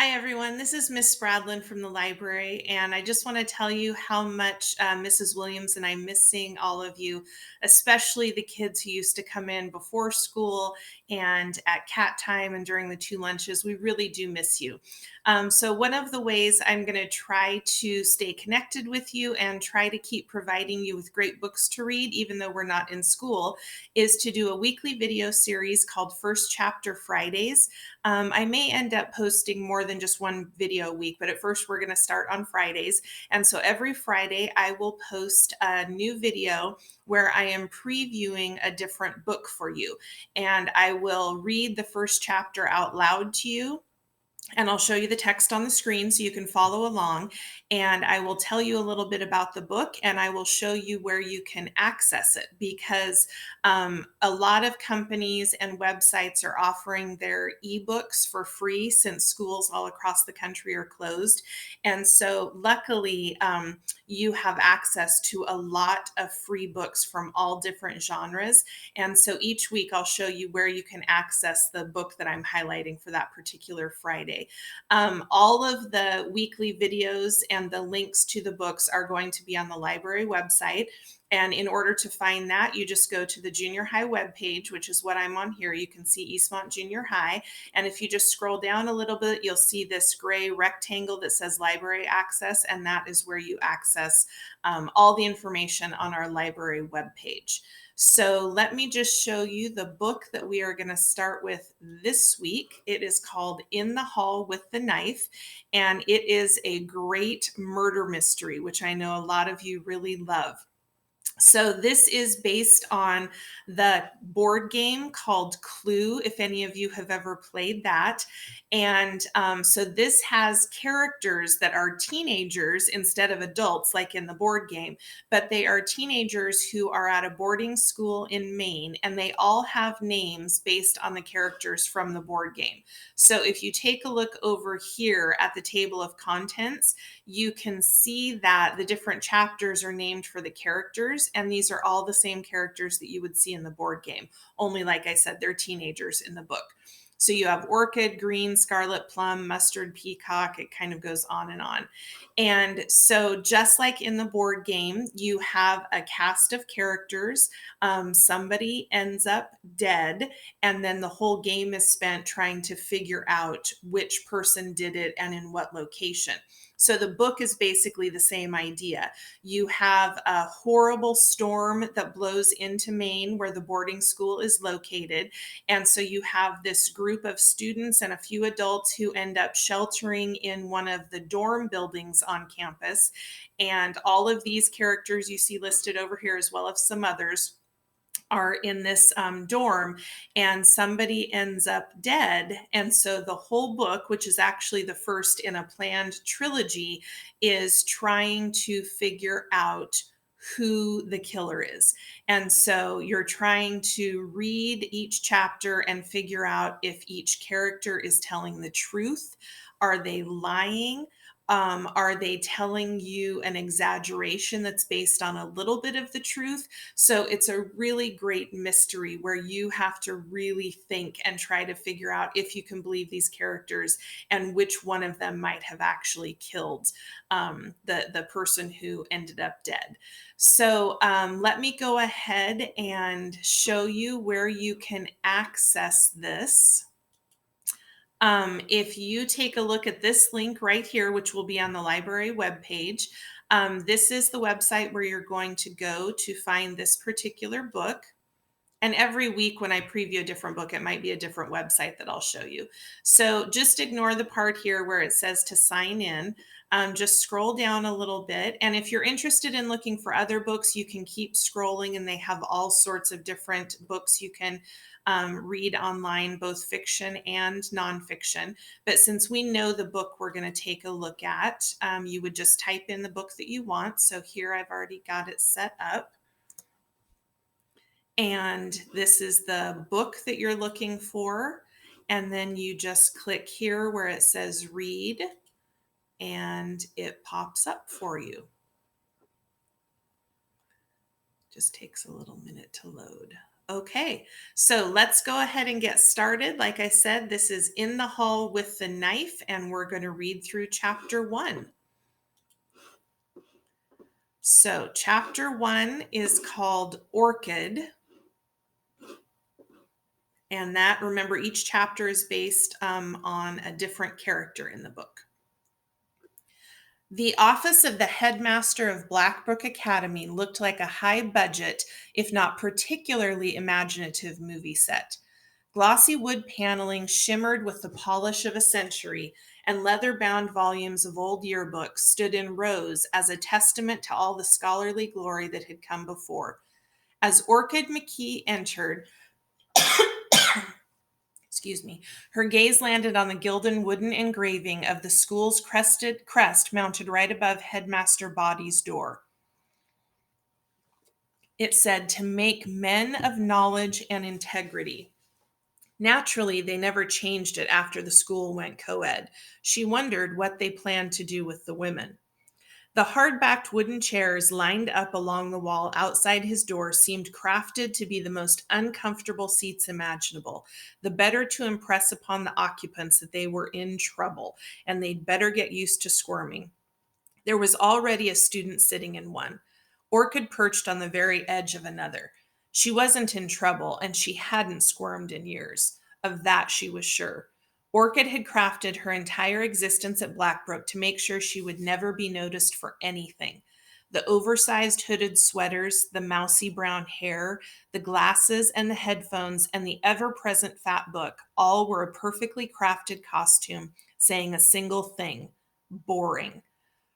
Hi, everyone. This is Miss Spradlin from the library, and I just want to tell you how much Mrs. Williams and I miss seeing all of you, especially the kids who used to come in before school and at cat time and during the two lunches. We really do miss you. So, one of the ways I'm going to try to stay connected with you and try to keep providing you with great books to read, even though we're not in school, is to do a weekly video series called First Chapter Fridays. I may end up posting more than just one video a week, but at first we're going to start on Fridays. And so every Friday, I will post a new video where I am previewing a different book for you. And I will read the first chapter out loud to you, and I'll show you the text on the screen so you can follow along. And I will tell you a little bit about the book, and I will show you where you can access it, because a lot of companies and websites are offering their ebooks for free since schools all across the country are closed. And so, luckily, you have access to a lot of free books from all different genres. And so each week I'll show you where you can access the book that I'm highlighting for that particular Friday. All of the weekly videos and the links to the books are going to be on the library website. And in order to find that, you just go to the junior high webpage, which is what I'm on here. You can see Eastmont Junior High. And if you just scroll down a little bit, you'll see this gray rectangle that says library access. And that is where you access all the information on our library webpage. So let me just show you the book that we are going to start with this week. It is called In the Hall with the Knife, and it is a great murder mystery, which I know a lot of you really love. So this is based on the board game called Clue, if any of you have ever played that. And so this has characters that are teenagers instead of adults, like in the board game, but they are teenagers who are at a boarding school in Maine, and they all have names based on the characters from the board game. So if you take a look over here at the table of contents, you can see that the different chapters are named for the characters, and these are all the same characters that you would see in the board game. Only, like I said, they're teenagers in the book. So you have orchid, green, scarlet plum, mustard, peacock. It kind of goes on and on. And so, just like in the board game, you have a cast of characters. Somebody ends up dead, and then the whole game is spent trying to figure out which person did it and in what location. So the book is basically the same idea. You have a horrible storm that blows into Maine, where the boarding school is located. And so you have this group of students and a few adults who end up sheltering in one of the dorm buildings on campus. And all of these characters you see listed over here, as well as some others, are in this dorm, and somebody ends up dead. And so the whole book, which is actually the first in a planned trilogy, is trying to figure out who the killer is. And so you're trying to read each chapter and figure out if each character is telling the truth. Are they lying? Are they telling you an exaggeration that's based on a little bit of the truth? So it's a really great mystery where you have to really think and try to figure out if you can believe these characters and which one of them might have actually killed the person who ended up dead. So let me go ahead and show you where you can access this. If you take a look at this link right here, which will be on the library webpage, this is the website where you're going to go to find this particular book. And every week when I preview a different book, it might be a different website that I'll show you. So just ignore the part here where it says to sign in. Just scroll down a little bit. And if you're interested in looking for other books, you can keep scrolling, and they have all sorts of different books you can read online, both fiction and nonfiction. But since we know the book we're going to take a look at, you would just type in the book that you want. So here I've already got it set up. And this is the book that you're looking for. And then you just click here where it says read, and it pops up for you. Just takes a little minute to load. Okay, so let's go ahead and get started. Like I said, this is In the Hall with the Knife, and we're going to read through chapter 1. So, chapter 1 is called Orchid, and that, remember, each chapter is based on a different character in the book. The office of the headmaster of Blackbrook Academy looked like a high budget, if not particularly imaginative, movie set. Glossy wood paneling shimmered with the polish of a century, and leather bound volumes of old yearbooks stood in rows as a testament to all the scholarly glory that had come before. As Orchid McKee entered, excuse me, her gaze landed on the gilded wooden engraving of the school's crested crest mounted right above Headmaster Body's door. It said, "To make men of knowledge and integrity." Naturally, they never changed it after the school went co-ed. She wondered what they planned to do with the women. The hard-backed wooden chairs lined up along the wall outside his door seemed crafted to be the most uncomfortable seats imaginable, the better to impress upon the occupants that they were in trouble and they'd better get used to squirming. There was already a student sitting in one. Orchid perched on the very edge of another. She wasn't in trouble, and she hadn't squirmed in years. Of that she was sure. Orchid had crafted her entire existence at Blackbrook to make sure she would never be noticed for anything. The oversized hooded sweaters, the mousy brown hair, the glasses and the headphones, and the ever present fat book all were a perfectly crafted costume saying a single thing: boring.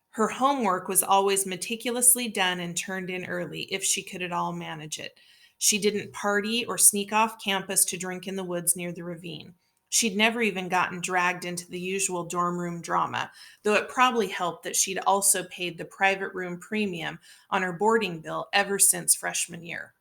Her homework was always meticulously done and turned in early, if she could at all manage it. She didn't party or sneak off campus to drink in the woods near the ravine. She'd never even gotten dragged into the usual dorm room drama, though it probably helped that she'd also paid the private room premium on her boarding bill ever since freshman year.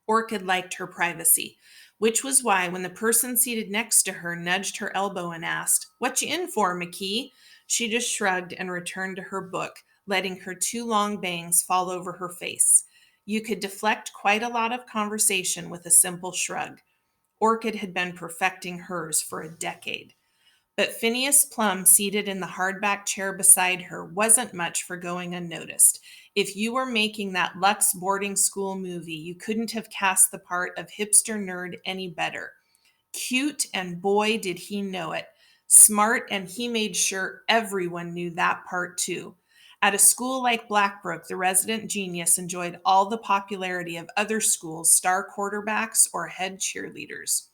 Orchid liked her privacy, which was why when the person seated next to her nudged her elbow and asked, "What you in for, McKee?" she just shrugged and returned to her book, letting her two long bangs fall over her face. You could deflect quite a lot of conversation with a simple shrug. Orchid had been perfecting hers for a decade. But Phineas Plum, seated in the hardback chair beside her, wasn't much for going unnoticed. If you were making that Lux boarding school movie, you couldn't have cast the part of hipster nerd any better. Cute, and boy, did he know it. Smart, and he made sure everyone knew that part too. At a school like Blackbrook, the resident genius enjoyed all the popularity of other schools' star quarterbacks or head cheerleaders.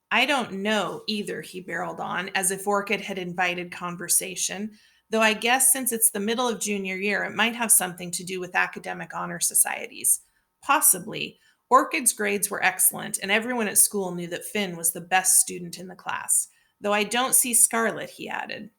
"I don't know either," he barreled on, as if Orchid had invited conversation, "though I guess since it's the middle of junior year, it might have something to do with academic honor societies. Possibly. Orchid's grades were excellent, and everyone at school knew that Finn was the best student in the class. Though I don't see Scarlett," he added.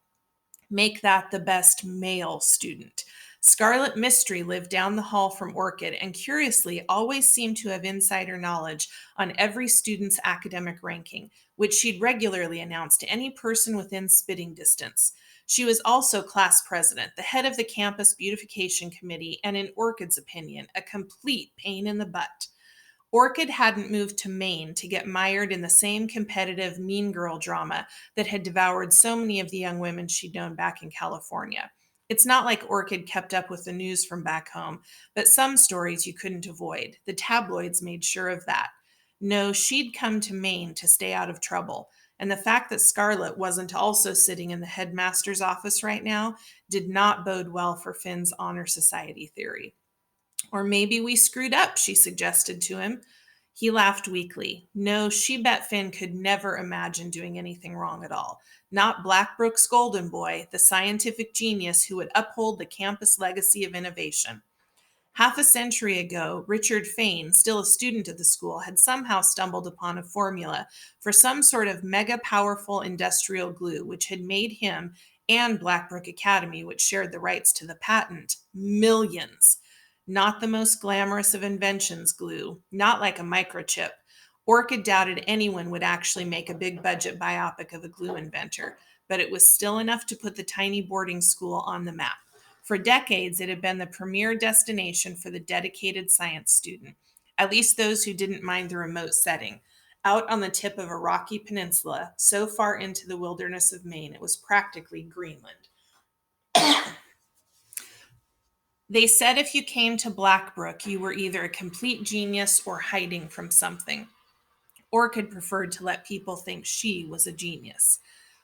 "Make that the best male student." Scarlet Mystery lived down the hall from Orchid and curiously always seemed to have insider knowledge on every student's academic ranking, which she'd regularly announce to any person within spitting distance. She was also class president, the head of the campus beautification committee, and in Orchid's opinion, a complete pain in the butt. Orchid hadn't moved to Maine to get mired in the same competitive mean girl drama that had devoured so many of the young women she'd known back in California. It's not like Orchid kept up with the news from back home, but some stories you couldn't avoid. The tabloids made sure of that. No, she'd come to Maine to stay out of trouble, and the fact that Scarlett wasn't also sitting in the headmaster's office right now did not bode well for Finn's honor society theory. "Or maybe we screwed up," she suggested to him. He laughed weakly. No, she bet Finn could never imagine doing anything wrong at all. Not Blackbrook's golden boy, the scientific genius who would uphold the campus legacy of innovation. Half a century ago, Richard Fain, still a student at the school, had somehow stumbled upon a formula for some sort of mega powerful industrial glue, which had made him and Blackbrook Academy, which shared the rights to the patent, millions. Not the most glamorous of inventions, glue, not like a microchip. Orchid doubted anyone would actually make a big budget biopic of a glue inventor, but it was still enough to put the tiny boarding school on the map. For decades, it had been the premier destination for the dedicated science student. at least those who didn't mind the remote setting. Out on the tip of a rocky peninsula, so far into the wilderness of Maine, it was practically Greenland. They said if you came to Blackbrook, you were either a complete genius or hiding from something. Orchid preferred to let people think she was a genius.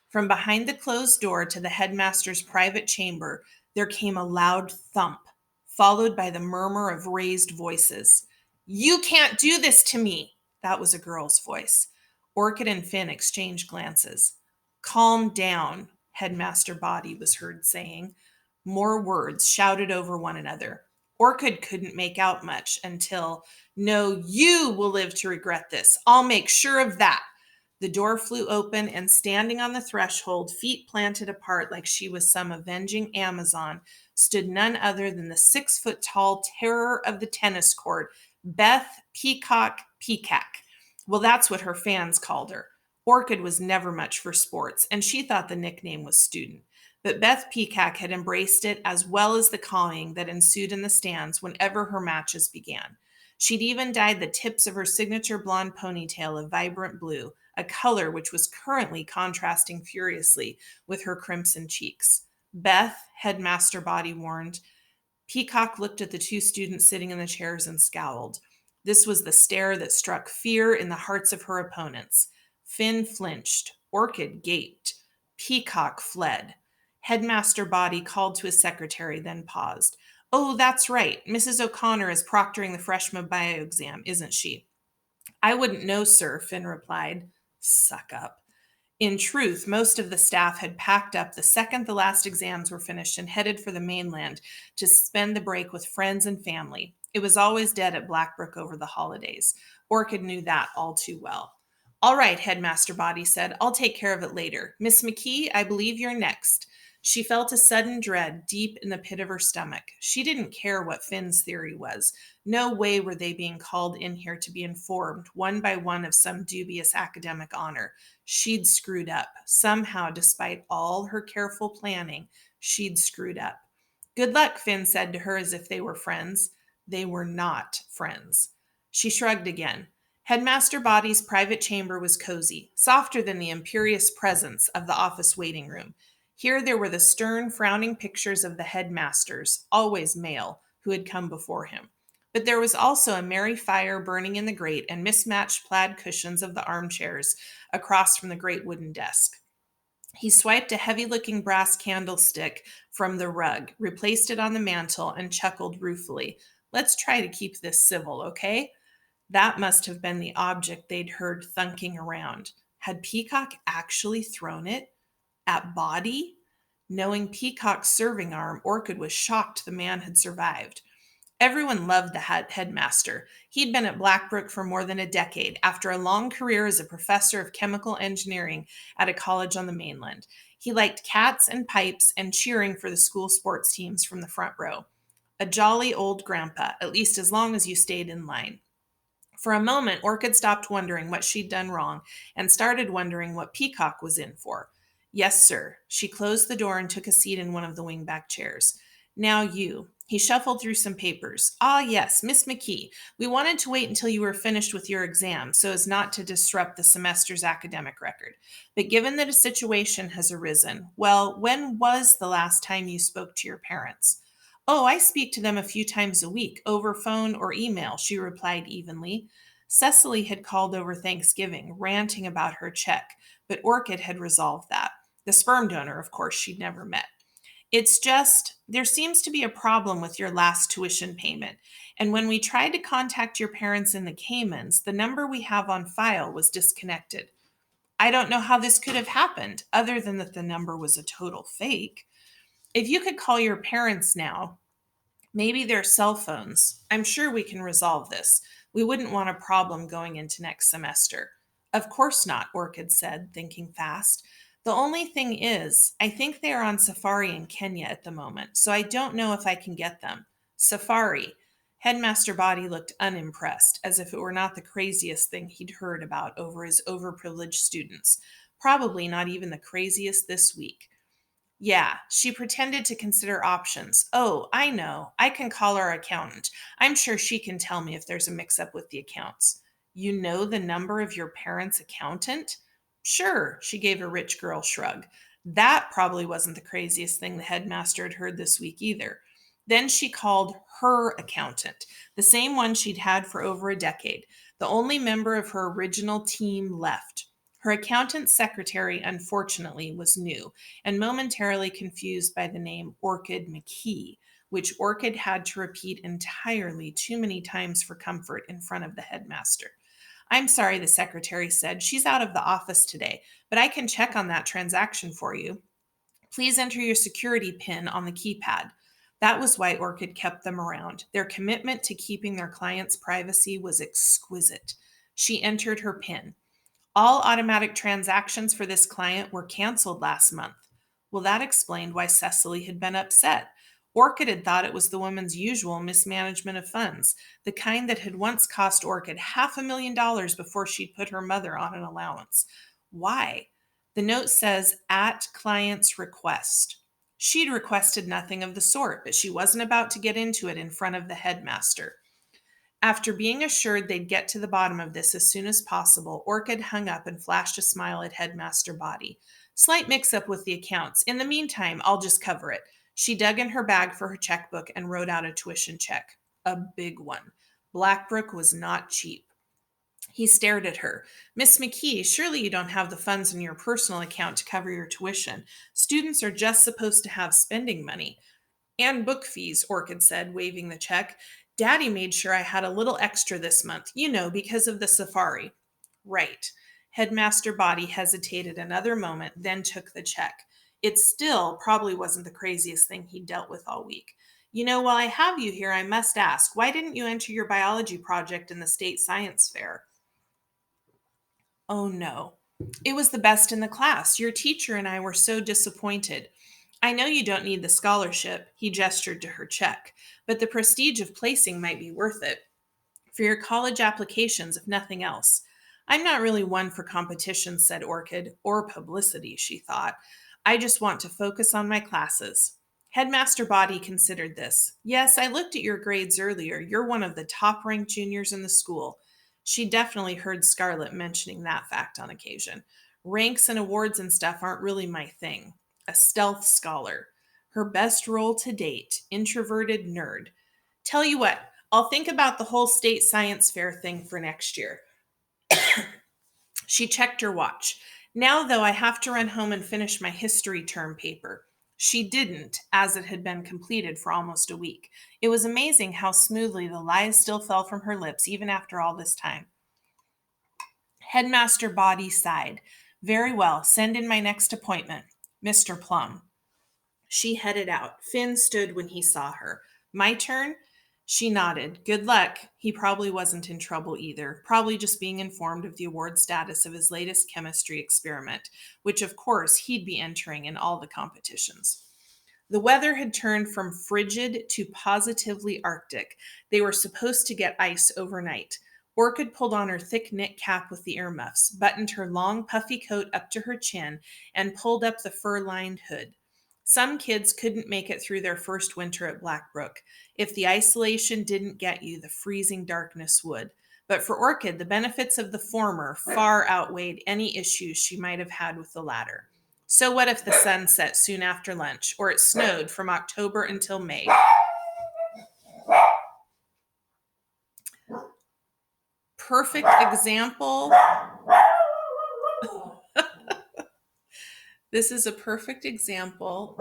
From behind the closed door to the headmaster's private chamber, there came a loud thump, followed by the murmur of raised voices. "You can't do this to me!" That was a girl's voice. Orchid and Finn exchanged glances. "Calm down," Headmaster Body was heard saying. More words shouted over one another. Orchid couldn't make out much until, "No, you will live to regret this. I'll make sure of that." The door flew open, and standing on the threshold, feet planted apart like she was some avenging Amazon, stood none other than the 6-foot tall terror of the tennis court, Beth Peacock Peacock. Well, that's what her fans called her. Orchid was never much for sports, and she thought the nickname was student. But Beth Peacock had embraced it, as well as the cawing that ensued in the stands whenever her matches began. She'd even dyed the tips of her signature blonde ponytail a vibrant blue, a color which was currently contrasting furiously with her crimson cheeks. "Beth," Headmaster Body warned. Peacock looked at the two students sitting in the chairs and scowled. This was the stare that struck fear in the hearts of her opponents. Finn flinched. Orchid gaped. Peacock fled. Headmaster Body called to his secretary, then paused. "Oh, that's right. Mrs. O'Connor is proctoring the freshman bio exam, isn't she?" "I wouldn't know, sir," Finn replied. Suck up. In truth, most of the staff had packed up the second the last exams were finished and headed for the mainland to spend the break with friends and family. It was always dead at Blackbrook over the holidays. Orchid knew that all too well. "All right," Headmaster Body said. "I'll take care of it later. Miss McKee, I believe you're next." She felt a sudden dread deep in the pit of her stomach. She didn't care what Finn's theory was. No way were they being called in here to be informed one by one of some dubious academic honor. She'd screwed up. Somehow, despite all her careful planning, she'd screwed up. "Good luck," Finn said to her as if they were friends. They were not friends. She shrugged again. Headmaster Body's private chamber was cozy, softer than the imperious presence of the office waiting room. Here there were the stern, frowning pictures of the headmasters, always male, who had come before him. But there was also a merry fire burning in the grate and mismatched plaid cushions of the armchairs across from the great wooden desk. He swiped a heavy-looking brass candlestick from the rug, replaced it on the mantel, and chuckled ruefully. "Let's try to keep this civil, okay?" That must have been the object they'd heard thunking around. Had Peacock actually thrown it? At Body? Knowing Peacock's serving arm, Orchid was shocked the man had survived. Everyone loved the headmaster. He'd been at Blackbrook for more than a decade, after a long career as a professor of chemical engineering at a college on the mainland. He liked cats and pipes and cheering for the school sports teams from the front row. A jolly old grandpa, at least as long as you stayed in line. For a moment, Orchid stopped wondering what she'd done wrong and started wondering what Peacock was in for. "Yes, sir." She closed the door and took a seat in one of the wingback chairs. "Now you." He shuffled through some papers. "Ah, yes, Miss McKee. We wanted to wait until you were finished with your exam so as not to disrupt the semester's academic record. But given that a situation has arisen, well, when was the last time you spoke to your parents?" "Oh, I speak to them a few times a week, over phone or email," she replied evenly. Cecily had called over Thanksgiving, ranting about her check, but Orchid had resolved that. The sperm donor, of course, she'd never met. "It's just, there seems to be a problem with your last tuition payment. And when we tried to contact your parents in the Caymans, the number we have on file was disconnected." "I don't know how this could have happened, other than that the number was a total fake. If you could call your parents now, maybe their cell phones. I'm sure we can resolve this. We wouldn't want a problem going into next semester." "Of course not," Orchid said, thinking fast. "The only thing is, I think they are on safari in Kenya at the moment, so I don't know if I can get them." "Safari." Headmaster Body looked unimpressed, as if it were not the craziest thing he'd heard about over his overprivileged students. Probably not even the craziest this week. Yeah, she pretended to consider options. Oh, I know. I can call our accountant. I'm sure she can tell me if there's a mix up with the accounts. You know the number of your parents' accountant? Sure, she gave a rich girl shrug. That probably wasn't the craziest thing the headmaster had heard this week either. Then she called her accountant, the same one she'd had for over a decade, the only member of her original team left. Her accountant secretary, unfortunately, was new and momentarily confused by the name Orchid McKee, which Orchid had to repeat entirely too many times for comfort in front of the headmaster. I'm sorry, the secretary said. She's out of the office today, but I can check on that transaction for you. Please enter your security PIN on the keypad. That was why Orchid kept them around. Their commitment to keeping their clients' privacy was exquisite. She entered her PIN. All automatic transactions for this client were canceled last month. Well, that explained why Cecily had been upset. Orchid had thought it was the woman's usual mismanagement of funds, the kind that had once cost Orchid $500,000 before she'd put her mother on an allowance. Why? The note says, at client's request. She'd requested nothing of the sort, but she wasn't about to get into it in front of the headmaster. After being assured they'd get to the bottom of this as soon as possible, Orchid hung up and flashed a smile at Headmaster Body. Slight mix up with the accounts. In the meantime, I'll just cover it. She dug in her bag for her checkbook and wrote out a tuition check. A big one. Blackbrook was not cheap. He stared at her. Miss McKee, surely you don't have the funds in your personal account to cover your tuition. Students are just supposed to have spending money. And book fees, Orchid said, waving the check. Daddy made sure I had a little extra this month, because of the safari. Right. Headmaster Body hesitated another moment, then took the check. It still probably wasn't the craziest thing he'd dealt with all week. While I have you here, I must ask, why didn't you enter your biology project in the state science fair? Oh no. It was the best in the class. Your teacher and I were so disappointed. I know you don't need the scholarship, he gestured to her check, but the prestige of placing might be worth it. For your college applications, if nothing else. I'm not really one for competition, said Orchid, or publicity, she thought. I just want to focus on my classes. Headmaster Body considered this. Yes, I looked at your grades earlier. You're one of the top ranked juniors in the school. She definitely heard Scarlett mentioning that fact on occasion. Ranks and awards and stuff aren't really my thing. A stealth scholar. Her best role to date, introverted nerd. Tell you what, I'll think about the whole state science fair thing for next year. She checked her watch. Now, though, I have to run home and finish my history term paper. She didn't, as it had been completed for almost a week. It was amazing how smoothly the lies still fell from her lips, even after all this time. Headmaster Body sighed. Very well, send in my next appointment. Mr. Plum. She headed out. Finn stood when he saw her. My turn? She nodded. Good luck. He probably wasn't in trouble either, probably just being informed of the award status of his latest chemistry experiment, which of course he'd be entering in all the competitions. The weather had turned from frigid to positively Arctic. They were supposed to get ice overnight. Orchid pulled on her thick knit cap with the earmuffs, buttoned her long puffy coat up to her chin, and pulled up the fur-lined hood. Some kids couldn't make it through their first winter at Blackbrook. If the isolation didn't get you, the freezing darkness would. But for Orchid, the benefits of the former far outweighed any issues she might have had with the latter. So what if the sun set soon after lunch, or it snowed from October until May? Perfect example. This is a perfect example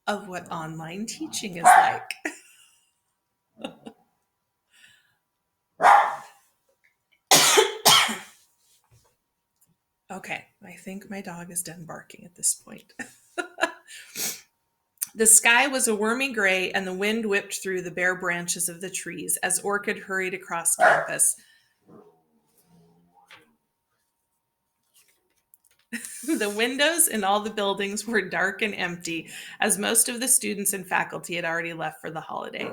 of what online teaching is like. Okay, I think my dog is done barking at this point. The sky was a wormy gray, and the wind whipped through the bare branches of the trees as Orchid hurried across campus. The windows in all the buildings were dark and empty, as most of the students and faculty had already left for the holiday.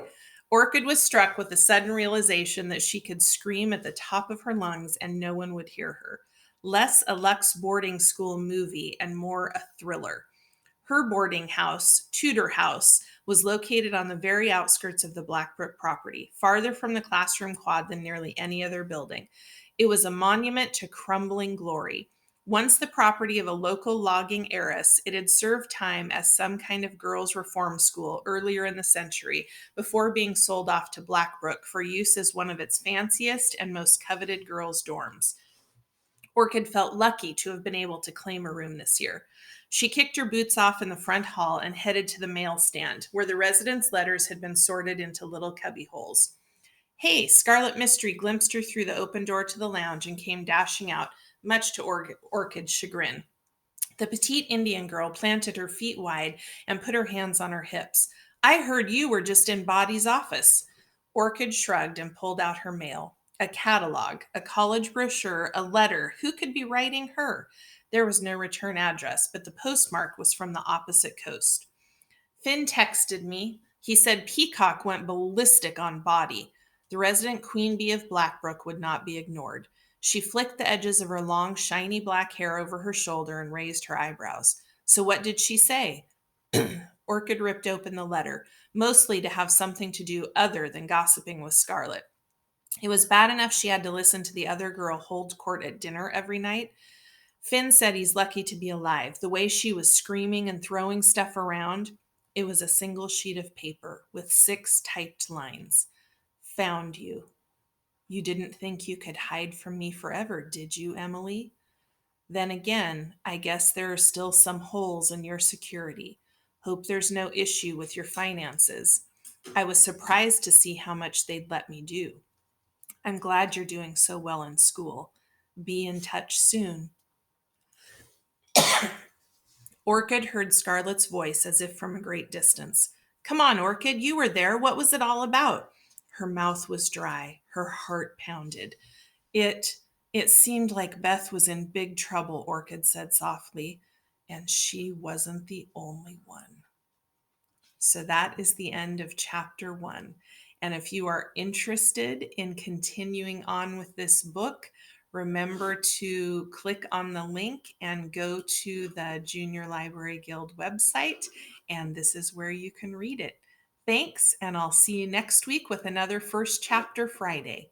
Orchid was struck with the sudden realization that she could scream at the top of her lungs and no one would hear her. Less a Lux boarding school movie and more a thriller. Her boarding house, Tudor House, was located on the very outskirts of the Blackbrook property, farther from the classroom quad than nearly any other building. It was a monument to crumbling glory. Once the property of a local logging heiress, it had served time as some kind of girls' reform school earlier in the century before being sold off to Blackbrook for use as one of its fanciest and most coveted girls' dorms. Orchid felt lucky to have been able to claim a room this year. She kicked her boots off in the front hall and headed to the mail stand, where the residents' letters had been sorted into little cubby holes. Hey, Scarlet Mystery glimpsed her through the open door to the lounge and came dashing out, much to Orchid's chagrin. The petite Indian girl planted her feet wide and put her hands on her hips. I heard you were just in Boddy's office. Orchid shrugged and pulled out her mail. A catalog, a college brochure, a letter. Who could be writing her? There was no return address, but the postmark was from the opposite coast. Finn texted me. He said Peacock went ballistic on Body. The resident queen bee of Blackbrook would not be ignored. She flicked the edges of her long, shiny black hair over her shoulder and raised her eyebrows. So, what did she say? Orchid ripped open the letter, mostly to have something to do other than gossiping with Scarlet. It was bad enough she had to listen to the other girl hold court at dinner every night. Finn said he's lucky to be alive. The way she was screaming and throwing stuff around, it was a single sheet of paper with 6 typed lines. Found you. You didn't think you could hide from me forever, did you, Emily? Then again, I guess there are still some holes in your security. Hope there's no issue with your finances. I was surprised to see how much they'd let me do. I'm glad you're doing so well in school. Be in touch soon. Orchid heard Scarlet's voice as if from a great distance. Come on, Orchid, you were there. What was it all about? Her mouth was dry. Her heart pounded. It it seemed like Beth was in big trouble, Orchid said softly, and she wasn't the only one. So that is the end of chapter 1. And if you are interested in continuing on with this book, remember to click on the link and go to the Junior Library Guild website, and this is where you can read it. Thanks, and I'll see you next week with another First Chapter Friday.